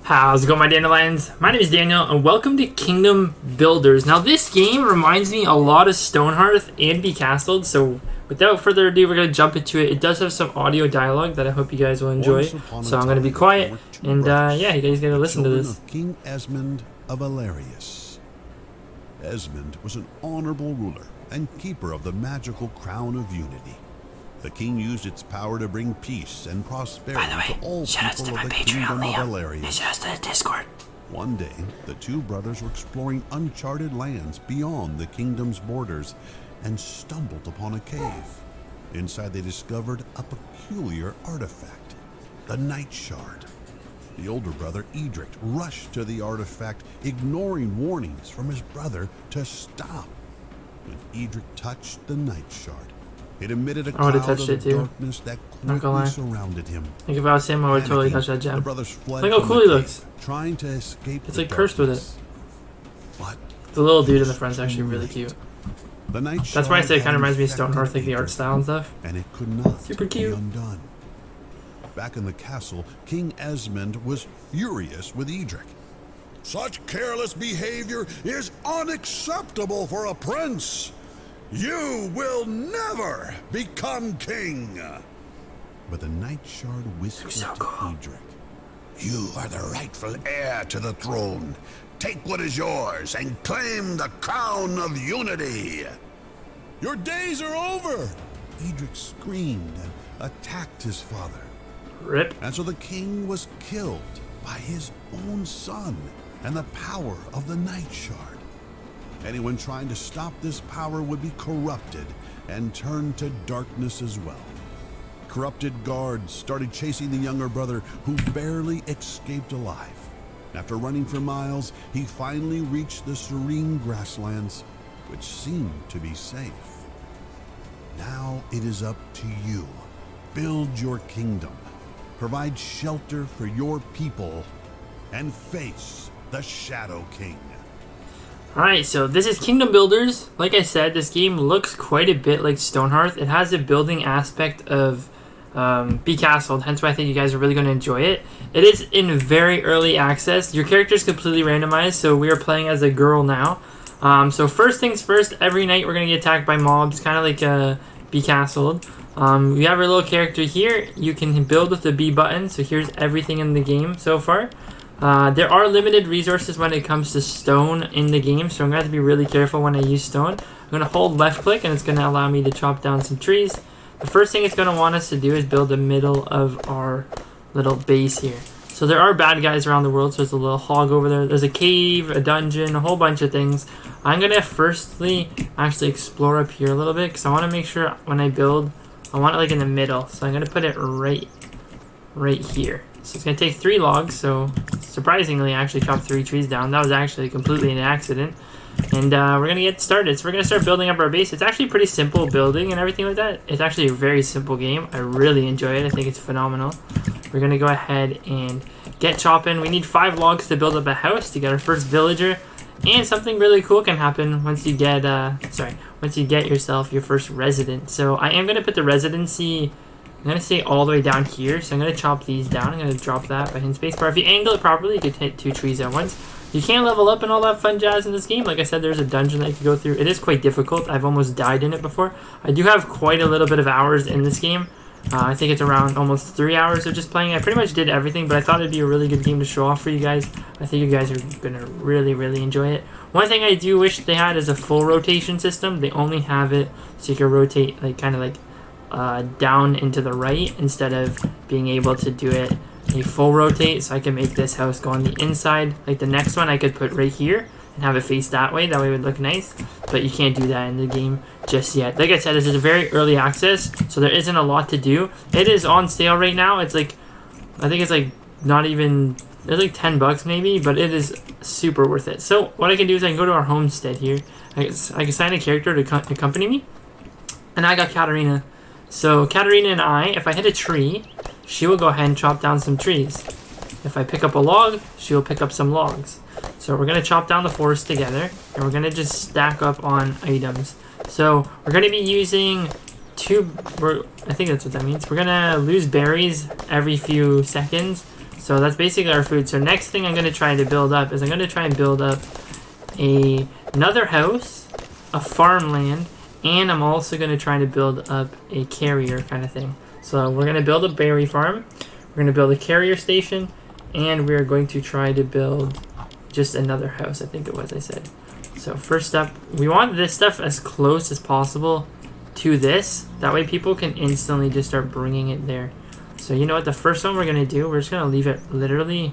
How's it going, my dandelions? My name is Daniel, and welcome to Kingdom Builders. Now, this game reminds me a lot of Stonehearth and Becastled, so without further ado, we're going to jump into it. It does have some audio dialogue that I hope you guys will enjoy, so I'm going to be quiet, and yeah, you guys got to listen to this. Of King Esmond of Valerius. Esmond was an honorable ruler and keeper of the magical crown of unity. The king used its power to bring peace and prosperity to all people of the kingdom of Valerius. Shout out to the Discord. One day, the two brothers were exploring uncharted lands beyond the kingdom's borders and stumbled upon a cave. Inside, they discovered a peculiar artifact, the Night Shard. The older brother, Edric, rushed to the artifact, ignoring warnings from his brother to stop. When Edric touched the Night Shard, it emitted a cloud of darkness that quickly surrounded him. I think if I was him, I would totally touch that gem. The brothers fled Look how cool he looks. Trying to escape. It's like cursed with it. But the little dude in the front's actually really cute. The Night That's why I say it kind of reminds me of Stonehearth, like the art style and stuff. And it could not super cute. be undone. Back in the castle, King Esmond was furious with Edric. Such careless behavior is unacceptable for a prince. You will never become king. But the Night Shard whispered to Edric. You are the rightful heir to the throne. Take what is yours and claim the crown of unity. Your days are over. Edric screamed and attacked his father. Rip. And so the king was killed by his own son and the power of the Night Shard. Anyone trying to stop this power would be corrupted and turned to darkness as well. Corrupted guards started chasing the younger brother, who barely escaped alive. After running for miles, he finally reached the serene grasslands, which seemed to be safe. Now it is up to you. Build your kingdom, provide shelter for your people, and face the Shadow King. Alright, so this is Kingdom Builders. Like I said, this game looks quite a bit like Stonehearth. It has a building aspect of Becastled, hence why I think you guys are really going to enjoy it. It is in very early access. Your character is completely randomized, so we are playing as a girl now. So first things first, every night we're going to get attacked by mobs, kind of like Becastled. We have our little character here. You can build with the B button, so here's everything in the game so far. There are limited resources when it comes to stone in the game, so I'm going to have to be really careful when I use stone. I'm going to hold left click and it's going to allow me to chop down some trees. The first thing it's going to want us to do is build the middle of our little base here. So there are bad guys around the world, so there's a little hog over there. There's a cave, a dungeon, a whole bunch of things. I'm going to firstly actually explore up here a little bit because I want to make sure when I build, I want it like in the middle. So I'm going to put it right here. So it's going to take 3 logs, so surprisingly I actually chopped 3 trees down. That was actually completely an accident. And we're going to get started. So we're going to start building up our base. It's actually pretty simple building and everything like that. It's actually a very simple game. I really enjoy it. I think it's phenomenal. We're going to go ahead and get chopping. We need 5 logs to build up a house to get our first villager. And something really cool can happen once you get, once you get yourself your first resident. So I am going to put the residency, I'm going to say all the way down here, so I'm going to chop these down. I'm going to drop that by hitting spacebar. If you angle it properly, you can hit 2 trees at once. You can level up and all that fun jazz in this game. Like I said, there's a dungeon that you can go through. It is quite difficult. I've almost died in it before. I do have quite a little bit of hours in this game. I think it's around almost 3 hours of just playing. I pretty much did everything, but I thought it'd be a really good game to show off for you guys. I think you guys are going to really, really enjoy it. One thing I do wish they had is a full rotation system. They only have it so you can rotate like kind of like down into the right instead of being able to do it a full rotate. So I can make this house go on the inside. Like the next one I could put right here and have it face that way. That way it would look nice. But you can't do that in the game just yet. Like I said, this is a very early access, so there isn't a lot to do. It is on sale right now. It's like, I think it's like not even, it's like 10 bucks maybe, but it is super worth it. So what I can do is I can go to our homestead here. I can assign a character to accompany me. And I got Katarina. So Katarina and I, if I hit a tree, she will go ahead and chop down some trees. If I pick up a log, she will pick up some logs. So we're going to chop down the forest together, and we're going to just stack up on items. So we're going to be using I think that's what that means. We're going to lose berries every few seconds. So that's basically our food. So next thing I'm going to try to build up is I'm going to try and build up another house, a farmland, and I'm also going to try to build up a carrier kind of thing. So we're going to build a berry farm, we're going to build a carrier station, and we're going to try to build just another house, I think it was I said. So first up, we want this stuff as close as possible to this. That way people can instantly just start bringing it there. So you know what, the first one we're going to do, we're just going to leave it literally,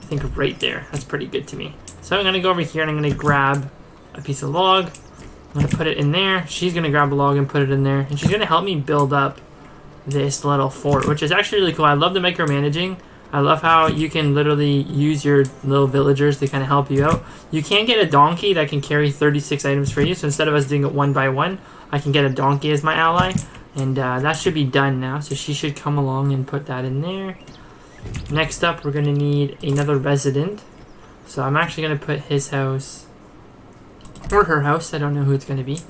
I think right there. That's pretty good to me. So I'm going to go over here and I'm going to grab a piece of log. I'm going to put it in there. She's going to grab a log and put it in there. And she's going to help me build up this little fort, which is actually really cool. I love the micromanaging. I love how you can literally use your little villagers to kind of help you out. You can get a donkey that can carry 36 items for you. So instead of us doing it one by one, I can get a donkey as my ally. And that should be done now. So she should come along and put that in there. Next up, we're going to need another resident. So I'm actually going to put his house, or her house. I don't know who it's going to be.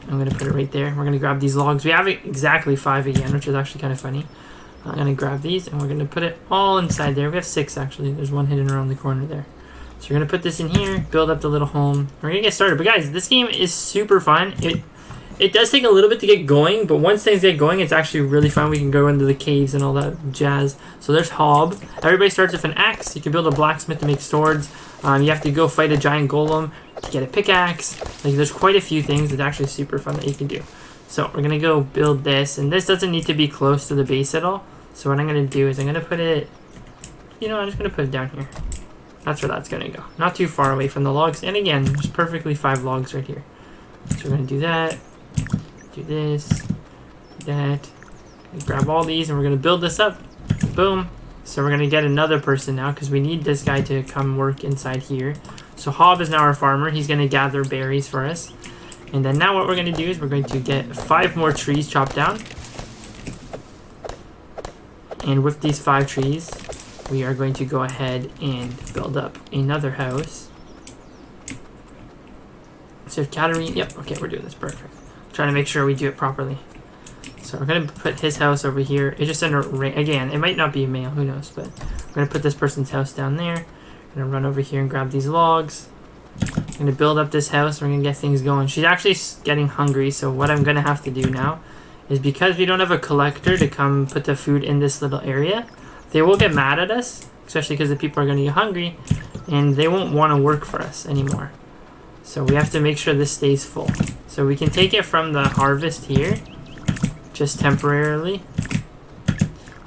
I'm going to put it right there. We're going to grab these logs. We have exactly 5 again, which is actually kind of funny. I'm going to grab these, and we're going to put it all inside there. We have 6, actually. There's one hidden around the corner there. So we're going to put this in here, build up the little home. We're going to get started. But guys, this game is super fun. It does take a little bit to get going, but once things get going, it's actually really fun. We can go into the caves and all that jazz. So there's Hob. Everybody starts with an axe. You can build a blacksmith to make swords. You have to go fight a giant golem to get a pickaxe. Like, there's quite a few things. It's actually super fun that you can do. So we're going to go build this, and this doesn't need to be close to the base at all. So what I'm going to do is I'm going to put it, I'm just going to put it down here. That's where that's going to go. Not too far away from the logs. And again, there's perfectly 5 logs right here. So we're going to do that. Do this, do that, grab all these, and we're going to build this up. Boom. So we're going to get another person now because we need this guy to come work inside here. So Hob is now our farmer. He's going to gather berries for us. And then now what we're going to do is we're going to get 5 more trees chopped down. And with these 5 trees, we are going to go ahead and build up another house. So Katarine, yep, okay, we're doing this perfect. Trying to make sure we do it properly. So we're going to put his house over here. It's just under, again, it might not be a male, who knows, but we're going to put this person's house down there. I'm going to run over here and grab these logs. I'm going to build up this house. We're going to get things going. She's actually getting hungry, so what I'm going to have to do now is, because we don't have a collector to come put the food in this little area, they will get mad at us, especially because the people are going to get hungry, and they won't want to work for us anymore. So we have to make sure this stays full. So we can take it from the harvest here, just temporarily.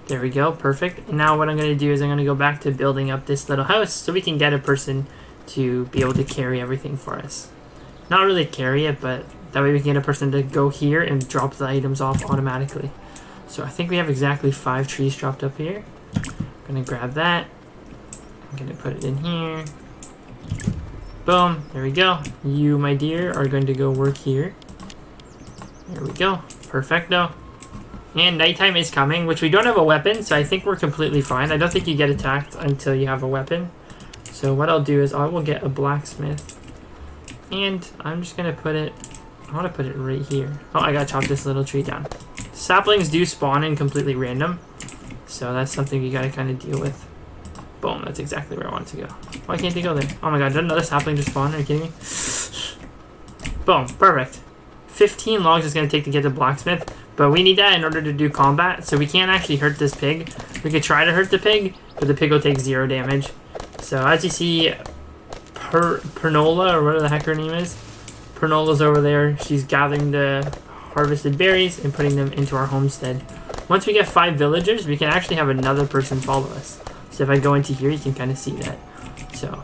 There we go, perfect. And now what I'm going to do is I'm going to go back to building up this little house so we can get a person to be able to carry everything for us. Not really carry it, but that way we can get a person to go here and drop the items off automatically. So I think we have exactly 5 trees dropped up here. I'm going to grab that. I'm going to put it in here. Boom, there we go. You, my dear, are going to go work here. There we go. Perfecto. And nighttime is coming, which we don't have a weapon, so I think we're completely fine. I don't think you get attacked until you have a weapon. So what I'll do is I will get a blacksmith. And I'm just going to put it, I want to put it right here. Oh, I got to chop this little tree down. Saplings do spawn in completely random, so that's something you got to kind of deal with. Boom, that's exactly where I want it to go. Why can't they go there? Oh my god, did another sapling just spawn? Are you kidding me? Boom, perfect. 15 logs is going to take to get the blacksmith, but we need that in order to do combat, so we can't actually hurt this pig. We could try to hurt the pig, but the pig will take 0 damage. So as you see, Pernola, or whatever the heck her name is, Pernola's over there. She's gathering the harvested berries and putting them into our homestead. Once we get 5 villagers, we can actually have another person follow us. So if I go into here, you can kind of see that. So,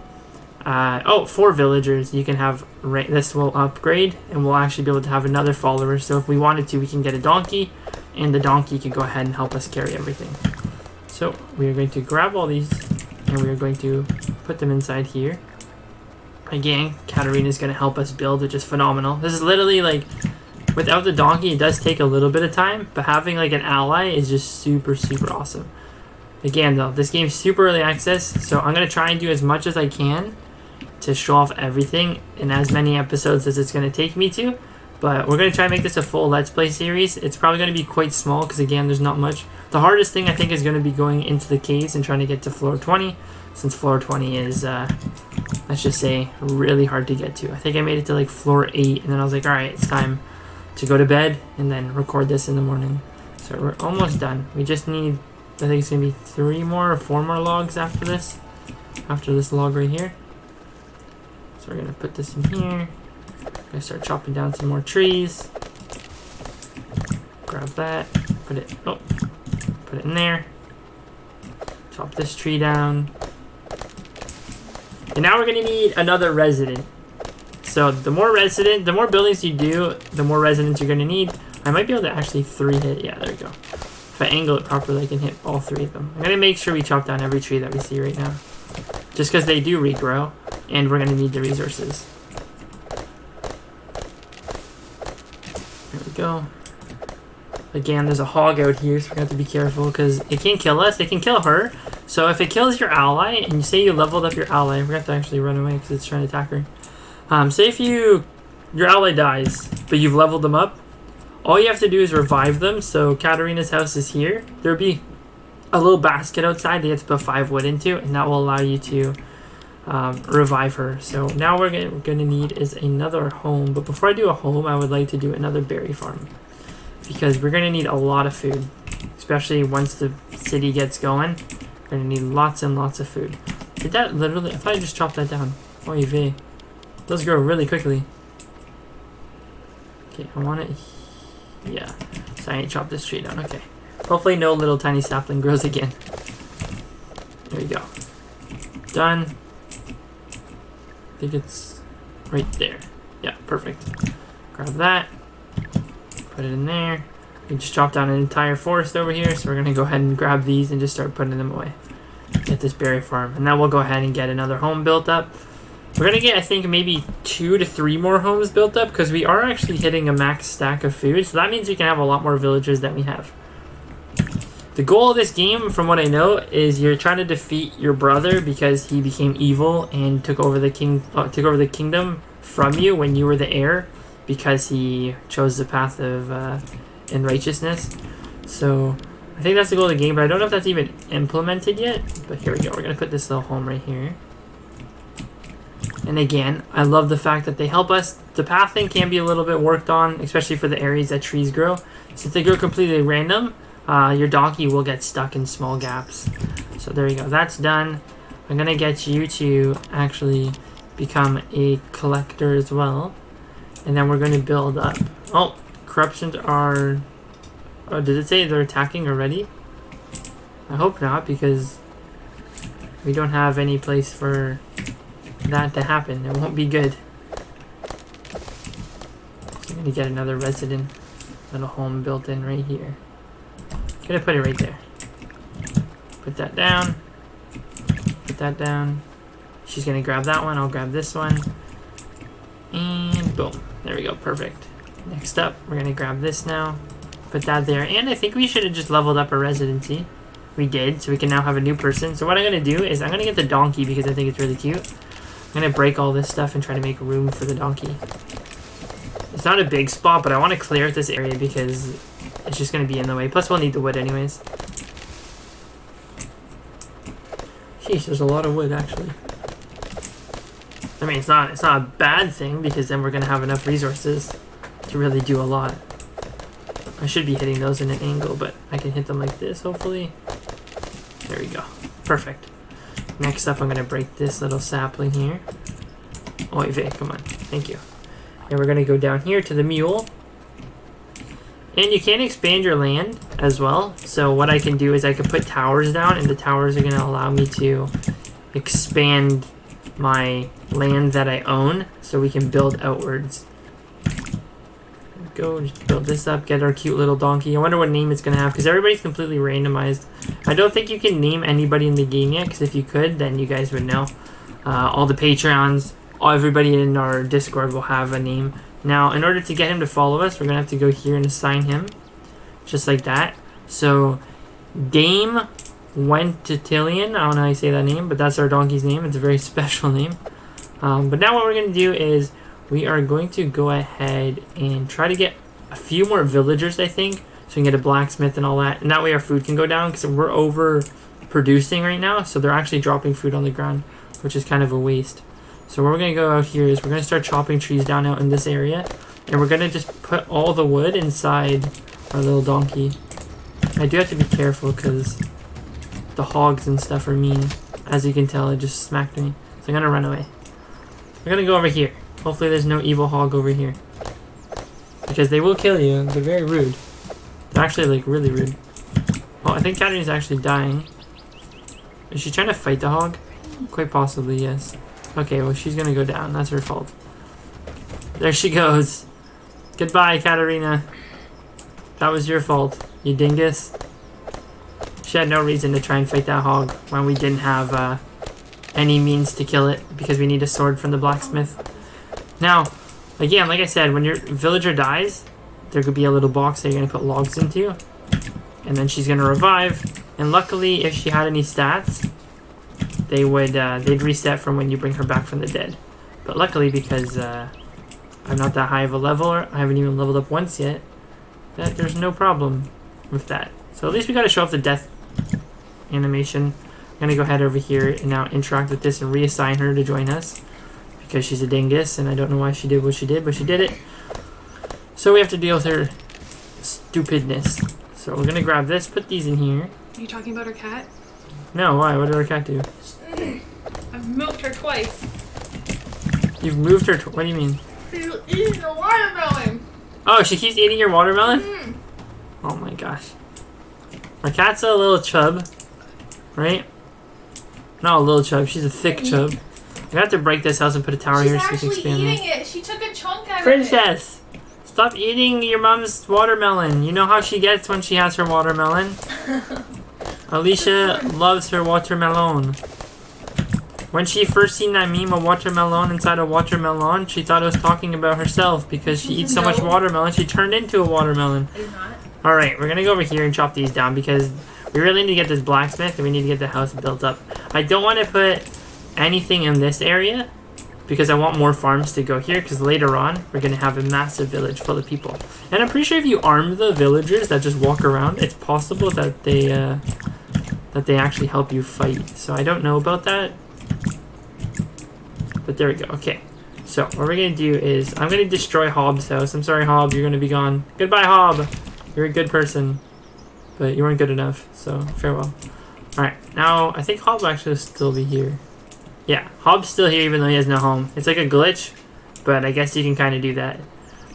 4 villagers, you can have, this will upgrade, and we'll actually be able to have another follower. So if we wanted to, we can get a donkey, and the donkey can go ahead and help us carry everything. So we are going to grab all these, and we are going to put them inside here. Again, Katarina is going to help us build, which is phenomenal. This is literally like, without the donkey, it does take a little bit of time, but having like an ally is just super, super awesome. Again, though, this game's super early access, so I'm going to try and do as much as I can to show off everything in as many episodes as it's going to take me to. But we're going to try and make this a full Let's Play series. It's probably going to be quite small because, again, there's not much. The hardest thing I think is going to be going into the caves and trying to get to floor 20, since floor 20 is, let's just say, really hard to get to. I think I made it to like floor 8, and then I was like, alright, it's time to go to bed and then record this in the morning. So we're almost done. We just need, I think it's going to be 3 more or 4 more logs after this log right here. So we're going to put this in here. I'm going to start chopping down some more trees. Grab that, put it in there. Chop this tree down. And now we're going to need another resident. So the more buildings you do, the more residents you're going to need. I might be able to actually 3-hit. Yeah, there we go. If I angle it properly, I can hit all 3 of them. I'm going to make sure we chop down every tree that we see right now. Just because they do regrow, and we're going to need the resources. There we go. Again, there's a hog out here, so we have to be careful because it can kill us. It can kill her. So if it kills your ally, and you say you leveled up your ally, we're going to have to actually run away because it's trying to attack her. Say if your ally dies, but you've leveled them up, all you have to do is revive them. So Katarina's house is here. There'll be a little basket outside that you have to put 5 wood into, and that will allow you to revive her. So now we're going to need is another home. But before I do a home, I would like to do another berry farm, because we're going to need a lot of food, especially once the city gets going. We're going to need lots and lots of food. Did that literally... I thought I just chopped that down. Oy vey. Those grow really quickly. Okay, I want it... Yeah. So I ain't chopped this tree down. Okay. Hopefully no little tiny sapling grows again. There we go. Done. I think it's right there. Yeah, perfect. Grab that. Put it in there. We just chopped down an entire forest over here, so we're going to go ahead and grab these and just start putting them away. Get this berry farm. And then we'll go ahead and get another home built up. We're going to get, I think, maybe 2 to 3 more homes built up, because we are actually hitting a max stack of food, so that means we can have a lot more villagers than we have. The goal of this game, from what I know, is you're trying to defeat your brother because he became evil and took over the kingdom from you when you were the heir, because he chose the path of in righteousness. So I think that's the goal of the game, but I don't know if that's even implemented yet. But here we go. We're gonna put this little home right here. And again, I love the fact that they help us. The pathing can be a little bit worked on, especially for the areas that trees grow. Since they grow completely random, your donkey will get stuck in small gaps. So there you go. That's done. I'm gonna get you to actually become a collector as well. And then we're going to build up. Oh, corruptions are... Oh, did it say they're attacking already? I hope not, because we don't have any place for that to happen. It won't be good. So I'm going to get another resident little home built in right here. I'm going to put it right there. Put that down. Put that down. She's going to grab that one. I'll grab this one. And boom. There we go. Perfect. Next up, we're going to grab this now. Put that there. And I think we should have just leveled up our residency. We did. So we can now have a new person. So what I'm going to do is I'm going to get the donkey because I think it's really cute. I'm going to break all this stuff and try to make room for the donkey. It's not a big spot, but I want to clear out this area because it's just going to be in the way. Plus, we'll need the wood anyways. Sheesh, there's a lot of wood, actually. I mean, it's not a bad thing because then we're going to have enough resources to really do a lot. I should be hitting those in an angle, but I can hit them like this, hopefully. There we go. Perfect. Next up, I'm going to break this little sapling here. Oh, wait, come on. Thank you. And we're going to go down here to the mule. And you can expand your land as well. So what I can do is I can put towers down, and the towers are going to allow me to expand my land that I own so we can build outwards. Go just build this up, get our cute little donkey. I wonder what name it's going to have because everybody's completely randomized. I don't think you can name anybody in the game yet because if you could, then you guys would know. All the Patreons, everybody in our Discord will have a name. Now, in order to get him to follow us, we're going to have to go here and assign him. Just like that. So, Dame Wentillion, I don't know how you say that name, but that's our donkey's name. It's a very special name. But now what we're going to do is we are going to go ahead and try to get a few more villagers, I think, we can get a blacksmith and all that. And that way our food can go down because we're over producing right now. So they're actually dropping food on the ground, which is kind of a waste. So what we're going to go out here is we're going to start chopping trees down out in this area. And we're going to just put all the wood inside our little donkey. I do have to be careful because the hogs and stuff are mean. As you can tell, it just smacked me. So I'm going to run away. We're going to go over here. Hopefully there's no evil hog over here. Because they will kill you. They're very rude. They're actually like really rude. Oh, I think Katarina's actually dying. Is she trying to fight the hog? Quite possibly, yes. Okay, well she's going to go down. That's her fault. There she goes. Goodbye, Katarina. That was your fault, you dingus. She had no reason to try and fight that hog when we didn't have any means to kill it because we need a sword from the blacksmith. Now, again, like I said, when your villager dies, there could be a little box that you're going to put logs into. And then she's going to revive. And luckily, if she had any stats, they would they'd reset from when you bring her back from the dead. But luckily, because I'm not that high of a leveler, I haven't even leveled up once yet, that there's no problem with that. So at least we got to show off the death animation. I'm going to go ahead over here and now interact with this and reassign her to join us. Because she's a dingus, and I don't know why she did what she did, but she did it. So we have to deal with her stupidness. So we're going to grab this, put these in here. Are you talking about her cat? No, why? What did our cat do? I've milked her twice. You've moved her. What do you mean? She's eating a watermelon. Oh, she keeps eating your watermelon? Mm. Oh my gosh. Our cat's a little chub, right? Not a little chub, she's a thick chub. I have to break this house and put a tower She's here so we can actually expand eating it. it. She took a chunk out Princess! Stop eating your mom's watermelon. You know how she gets when she has her watermelon. Alicia loves her watermelon. When she first seen that meme of watermelon inside a watermelon, she thought it was talking about herself because she eats so much watermelon, she turned into a watermelon. Is not. Alright, we're gonna go over here and chop these down because we really need to get this blacksmith and we need to get the house built up. I don't want to put anything in this area because I want more farms to go here because later on we're going to have a massive village full of people. And I'm pretty sure if you arm the villagers that just walk around, it's possible that they actually help you fight. So I don't know about that. But there we go. Okay. So what we're going to do is I'm going to destroy Hobbs' house. I'm sorry, Hob, you're going to be gone. Goodbye, Hob. You're a good person. But you weren't good enough. So farewell. Alright. Now I think Hob will actually still be here. Yeah. Hob's still here even though he has no home. It's like a glitch. But I guess you can kind of do that.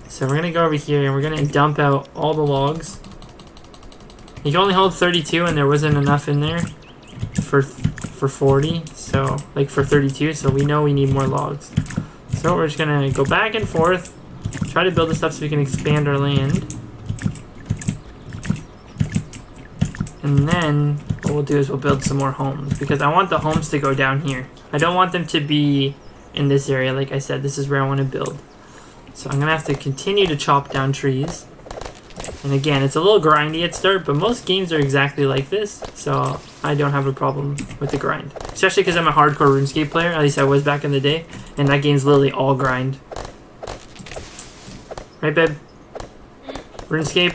So we're going to go over here and we're going to dump out all the logs. You can only hold 32 and there wasn't enough in there for 40. So, like for 32. So we know we need more logs. So we're just going to go back and forth. Try to build this up so we can expand our land. And then what we'll do is we'll build some more homes. Because I want the homes to go down here. I don't want them to be in this area. Like I said, this is where I want to build. So I'm going to have to continue to chop down trees. And again, it's a little grindy at start, but most games are exactly like this. So I don't have a problem with the grind. Especially because I'm a hardcore RuneScape player. At least I was back in the day. And that game's literally all grind. Right, babe? RuneScape?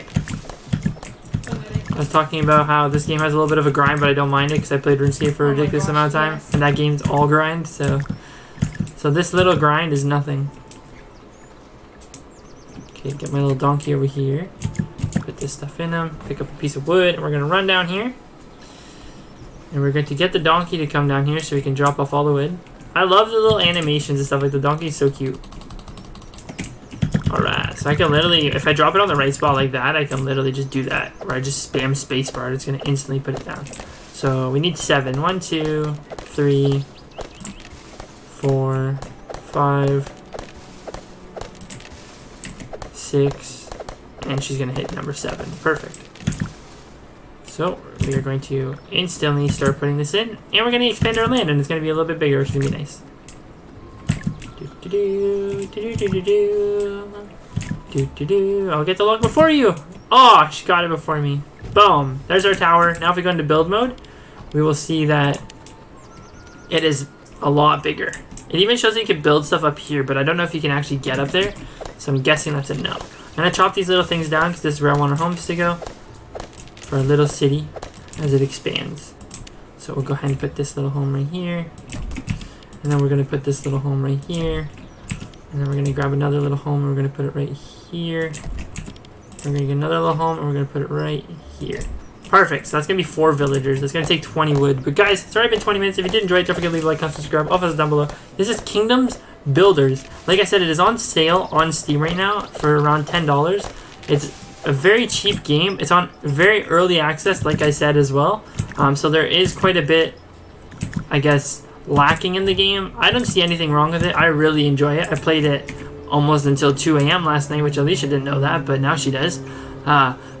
I was talking about how this game has a little bit of a grind, but I don't mind it because I played RuneScape for a ridiculous amount of time. Yes. And that game's all grind, so this little grind is nothing. Okay, get my little donkey over here. Put this stuff in him. Pick up a piece of wood, and we're going to run down here. And we're going to get the donkey to come down here so we can drop off all the wood. I love the little animations and stuff. Like, the donkey's so cute. Alright, so I can literally, if I drop it on the right spot like that, I can literally just do that. Where I just spam spacebar, it's going to instantly put it down. So we need 7. 1, 2, 3, 4, 5, 6, and she's going to hit number 7. Perfect. So we are going to instantly start putting this in, and we're going to expand our land, and it's going to be a little bit bigger, which is going to be nice. I'll get the log before you. Oh, she got it before me. Boom. There's our tower. Now if we go into build mode, we will see that it is a lot bigger. It even shows that you can build stuff up here, but I don't know if you can actually get up there. So I'm guessing that's a no. I'm going to chop these little things down because this is where I want our homes to go. For our little city as it expands. So we'll go ahead and put this little home right here. And then we're going to put this little home right here. And then we're going to grab another little home and we're going to put it right here. We're going to get another little home and we're going to put it right here. Perfect. So that's going to be 4 villagers. That's going to take 20 wood. But guys, it's already been 20 minutes. If you did enjoy it, don't forget to leave a like, comment, subscribe. All of us down below. This is Kingdoms Builders. Like I said, it is on sale on Steam right now for around $10. It's a very cheap game. It's on very early access, like I said as well. So there is quite a bit, I guess, lacking in the game. I don't see anything wrong with it. I really enjoy it. I played it almost until 2 a.m. last night, which Alicia didn't know that, but now she does.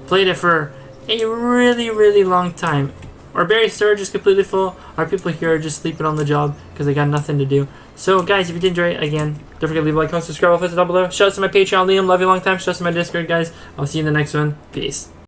Played it for a really long time. Our berry storage is completely full. Our people here are just sleeping on the job because they got nothing to do. So guys, if you did enjoy it, again, don't forget to leave a like, comment, subscribe, all down below. Shout out to my Patreon, Liam. Love you a long time. Shout out to my Discord, guys. I'll see you in the next one. Peace.